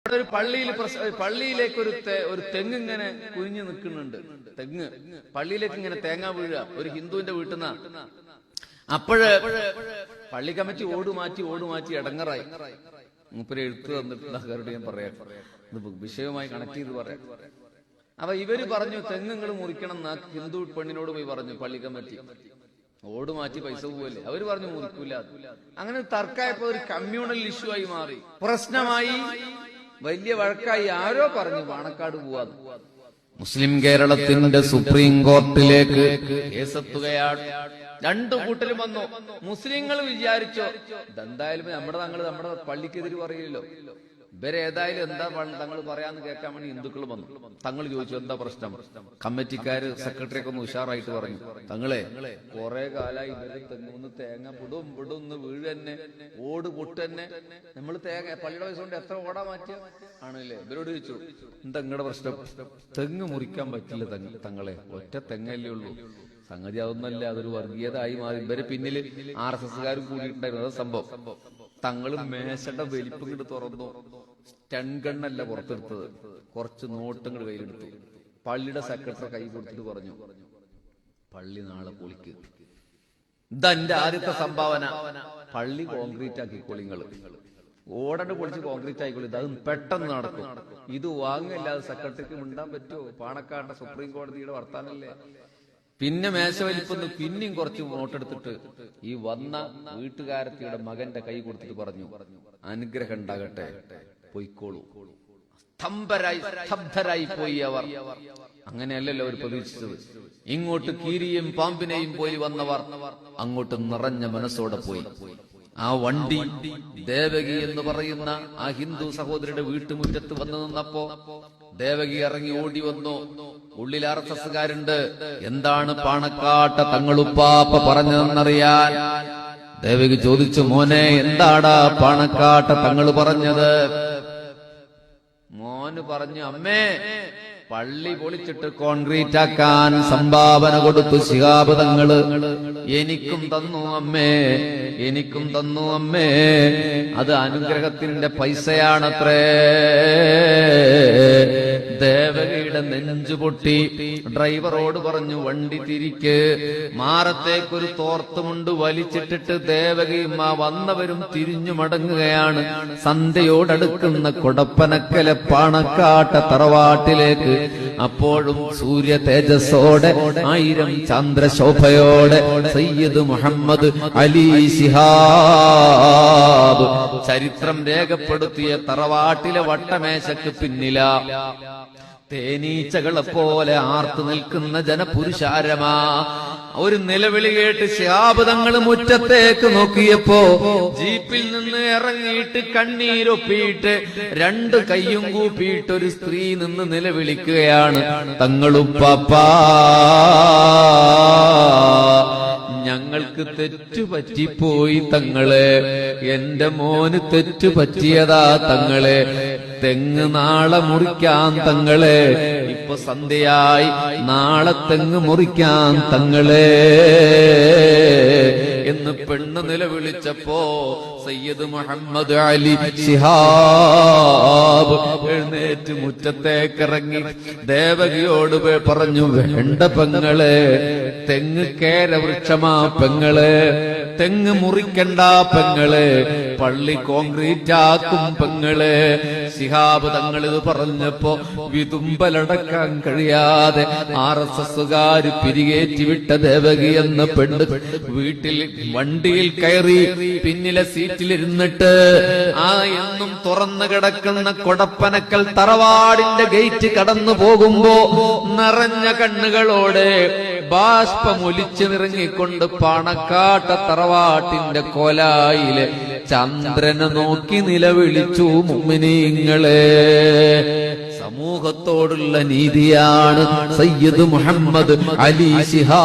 ഒരു പള്ളിയിലേക്ക് ഒരു തെങ്ങ് ഇങ്ങനെ കുനിഞ്ഞു നിൽക്കുന്നുണ്ട്. തെങ്ങ് പള്ളിയിലേക്ക് ഇങ്ങനെ തേങ്ങ വീഴുക ഒരു ഹിന്ദുവിന്റെ വീട്ടിൽ നിന്നാ. അപ്പോഴ് പള്ളി കമ്മിറ്റി ഓട് മാറ്റി ഇടങ്ങറായി. മൂപ്പര് എഴുത്ത് തന്നിട്ട് ഞാൻ പറയാം, ഇത് വിഷയവുമായി കണക്ട് ചെയ്ത് പറയാം. അപ്പൊ ഇവര് പറഞ്ഞു തെങ്ങുകൾ മുറിക്കണം എന്നാ ഹിന്ദു പെണ്ണിനോട് പോയി പറഞ്ഞു പള്ളി കമ്മിറ്റി. ഓട് മാറ്റി പൈസ പോവല്ലേ, അവര് പറഞ്ഞു മുറിക്കൂല. അങ്ങനെ തർക്കമായപ്പോ ഒരു കമ്മ്യൂണൽ ഇഷ്യൂ ആയി മാറി, പ്രശ്നമായി, വലിയ വഴക്കായി. ആരോ പറഞ്ഞു പാണക്കാട് പോവാന്ന്. മുസ്ലിം കേരളത്തിന്റെ സുപ്രീം കോർട്ടിലേക്ക് കേസെത്തുകയാണ്. രണ്ടു കൂട്ടരും വന്നു. മുസ്ലിങ്ങൾ വിചാരിച്ചോ ഇതെന്തായാലും നമ്മുടെ പള്ളിക്കെതിരെ പറയില്ലല്ലോ, ഇവരേതായാലും എന്താ തങ്ങൾ പറയാന്ന് കേൾക്കാൻ വേണ്ടി ഹിന്ദുക്കൾ വന്നു. തങ്ങൾ ചോദിച്ചു എന്താ പ്രശ്നം. കമ്മിറ്റിക്കാര് സെക്രട്ടറിയൊക്കെ ഒന്ന് ഉഷാറായിട്ട് പറഞ്ഞു, തങ്ങളെ കുറെ കാലമായി ഇവര് തെങ്ങുന്ന് തേങ്ങ പിടുന്ന് വീഴ് തന്നെ, ഓട് പൊട്ടന്നെ, നമ്മൾ തേങ്ങ പള്ളിയുടെ പൈസ കൊണ്ട് എത്ര ഓടാ മാറ്റിയ ആണല്ലേ. ഇവരോട് ചോദിച്ചു എന്താ നിങ്ങളുടെ പ്രശ്നം. തെങ്ങ് മുറിക്കാൻ പറ്റില്ല തങ്ങളെ, ഒറ്റ തെങ്ങല്ലേ ഉള്ളൂ. സംഗതി അതൊന്നല്ല, അതൊരു വർഗീയത ആയി മാറി. ഇവര് പിന്നില് RSSകാരും കൂടിയിട്ടുണ്ടായിരുന്നു. അതാ സംഭവം. തങ്ങള് മേശയുടെ വലിപ്പം ഇങ്ങോട്ട് തുറന്നു. ടെൻഗണ്ണല്ല പുറത്തെടുത്തത്, കുറച്ച് നോട്ടുകൾ കയ്യിലെടുത്തു. പള്ളിയുടെ സെക്രട്ടറി കൈ കൊടുത്തിട്ട് പറഞ്ഞു, പള്ളി നാളെ പൊളിക്ക്. ഇതെന്റെ ആദ്യത്തെ സംഭാവന. പള്ളി കോൺക്രീറ്റ് ആക്കിക്കോളി നിങ്ങള്, ഓടണ്ട് പൊളിച്ച് കോൺക്രീറ്റ് ആയിക്കോളി, അത് പെട്ടെന്ന് നടക്കും. ഇത് വാങ്ങില്ലാതെ സെക്രട്ടറിക്ക് മിണ്ടാൻ പറ്റുമോ? പാണക്കാട്ടെ സുപ്രീം കോടതിയുടെ വർത്താനല്ലേ. പിന്നെ മേശ വലിപ്പൊന്ന് പിന്നെയും കുറച്ച് നോട്ടെടുത്തിട്ട് ഈ വന്ന വീട്ടുകാരത്തിയുടെ മകന്റെ കൈ കൊടുത്തിട്ട് പറഞ്ഞു, അനുഗ്രഹം ഉണ്ടാകട്ടെ, പൊയ്ക്കോളൂ. സ്തബ്ധരായി പോയി അവർ. അങ്ങനെയല്ലല്ലോ അവർ പ്രതീക്ഷിച്ചത്. ഇങ്ങോട്ട് കീരിയും പാമ്പിനെയും പോയി വന്നവർ അങ്ങോട്ട് നിറഞ്ഞ മനസ്സോടെ പോയി. ആ വണ്ടി ദേവകി എന്ന് പറയുന്ന ആ ഹിന്ദു സഹോദരിയുടെ വീട്ടുമുറ്റത്ത് വന്നു നിന്നപ്പോ ദേവകി ഇറങ്ങി ഓടി വന്നു. ഉള്ളിൽ RSSകാരുണ്ട്. എന്താണ് പാണക്കാട്ട തങ്ങളുപ്പാപ്പ പറഞ്ഞതെന്നറിയാൻ ദേവകി ചോദിച്ചു, മോനെ എന്താടാ പാണക്കാട്ട തങ്ങള് പറഞ്ഞത്? മോന് പറഞ്ഞു, അമ്മേ പള്ളി പൊളിച്ചിട്ട് കോൺക്രീറ്റ് ആക്കാൻ സംഭാവന കൊടുത്തു ശിഹാബ് തങ്ങള്. എനിക്കും തന്നു അമ്മേ, അത് അനുഗ്രഹത്തിന്റെ പൈസയാണത്രേ. ദേവകിയുടെ നെഞ്ചു പൊട്ടി. ഡ്രൈവറോട് പറഞ്ഞു, വണ്ടി തിരിക്ക്. മാറത്തേക്കൊരു തോർത്തുമുണ്ട് വലിച്ചിട്ടിട്ട് ദേവകിയും വന്നവരും തിരിഞ്ഞു മടങ്ങുകയാണ്. സന്ധ്യയോടടുക്കുന്ന കൊടപ്പനക്കലെ പാണക്കാട്ട തറവാട്ടിലേക്ക്. അപ്പോഴും സൂര്യ തേജസ്സോടെ, 1000 ചന്ദ്രശോഭയോടെ സയ്യിദ് മുഹമ്മദ് അലി ശിഹാബ് ചരിത്രം രേഖപ്പെടുത്തിയ തറവാട്ടിലെ വട്ടമേശക്ക് പിന്നില തേനീച്ചകളെ പോലെ ആർത്തു നിൽക്കുന്ന ജനപുരുഷാരമാ. ഒരു നിലവിളി കേട്ട് ശിഹാബ് തങ്ങൾ മുറ്റത്തേക്ക് നോക്കിയപ്പോ ജീപ്പിൽ നിന്ന് ഇറങ്ങിയിട്ട് കണ്ണീരൊപ്പിയിട്ട് 2 കൈയും കൂപ്പിയിട്ട് ഒരു സ്ത്രീ നിന്ന് നിലവിളിക്കുകയാണ്, തങ്ങളുപ്പാപ്പാ, ഞങ്ങൾക്ക് തെറ്റുപറ്റിപ്പോയി തങ്ങളെ, എന്റെ മോന് തെറ്റുപറ്റിയതാ തങ്ങളെ. തെങ്ങ് നാളെ മുറിക്കാൻ തങ്ങളെ, ഇപ്പൊ സന്ധ്യയായി, നാളെ തെങ്ങ് മുറിക്കാൻ തങ്ങളെ എന്ന് പെണ്ണ് നിലവിളിച്ചപ്പോ സയ്യിദ് മുഹമ്മദ് അലി ശിഹാബ് എഴുന്നേറ്റ് മുറ്റത്തേക്കിറങ്ങി ദേവകിയോട് പറഞ്ഞു, വേണ്ട പെങ്ങളെ, തെങ്ങ് കേരവൃക്ഷമാ പെങ്ങളെ, തെങ്ങ് മുറിക്കണ്ട പെങ്ങളെ, പള്ളി കോൺക്രീറ്റ് ആക്കും പെങ്ങളെ. ശിഹാബ് തങ്ങൾ ഇത് പറഞ്ഞപ്പോ വിതുമ്പലടക്കാൻ കഴിയാതെ RSSകാര് പിരികേറ്റി വിട്ട ദേവകി എന്ന പെണ്ണ് വീട്ടിൽ വണ്ടിയിൽ കയറി പിന്നിലെ സീറ്റിലിരുന്നിട്ട് എന്നും തുറന്നു കിടക്കുന്ന കൊടപ്പനക്കൽ തറവാടിന്റെ ഗേറ്റ് കടന്നു പോകുമ്പോ നിറഞ്ഞ കണ്ണുകളോടെ ബാഷ്പമൊലിച്ചു നിറങ്ങിക്കൊണ്ട് പാണക്കാട്ട തറവാട്ടിന്റെ കോലായിലെ ചന്ദ്രനെ നോക്കി നിലവിളിച്ചു, മുഅ്മിനീങ്ങളെ, സമൂഹത്തോടുള്ള നീതിയാണ് സയ്യിദ് മുഹമ്മദ് അലി ശിഹാബ്.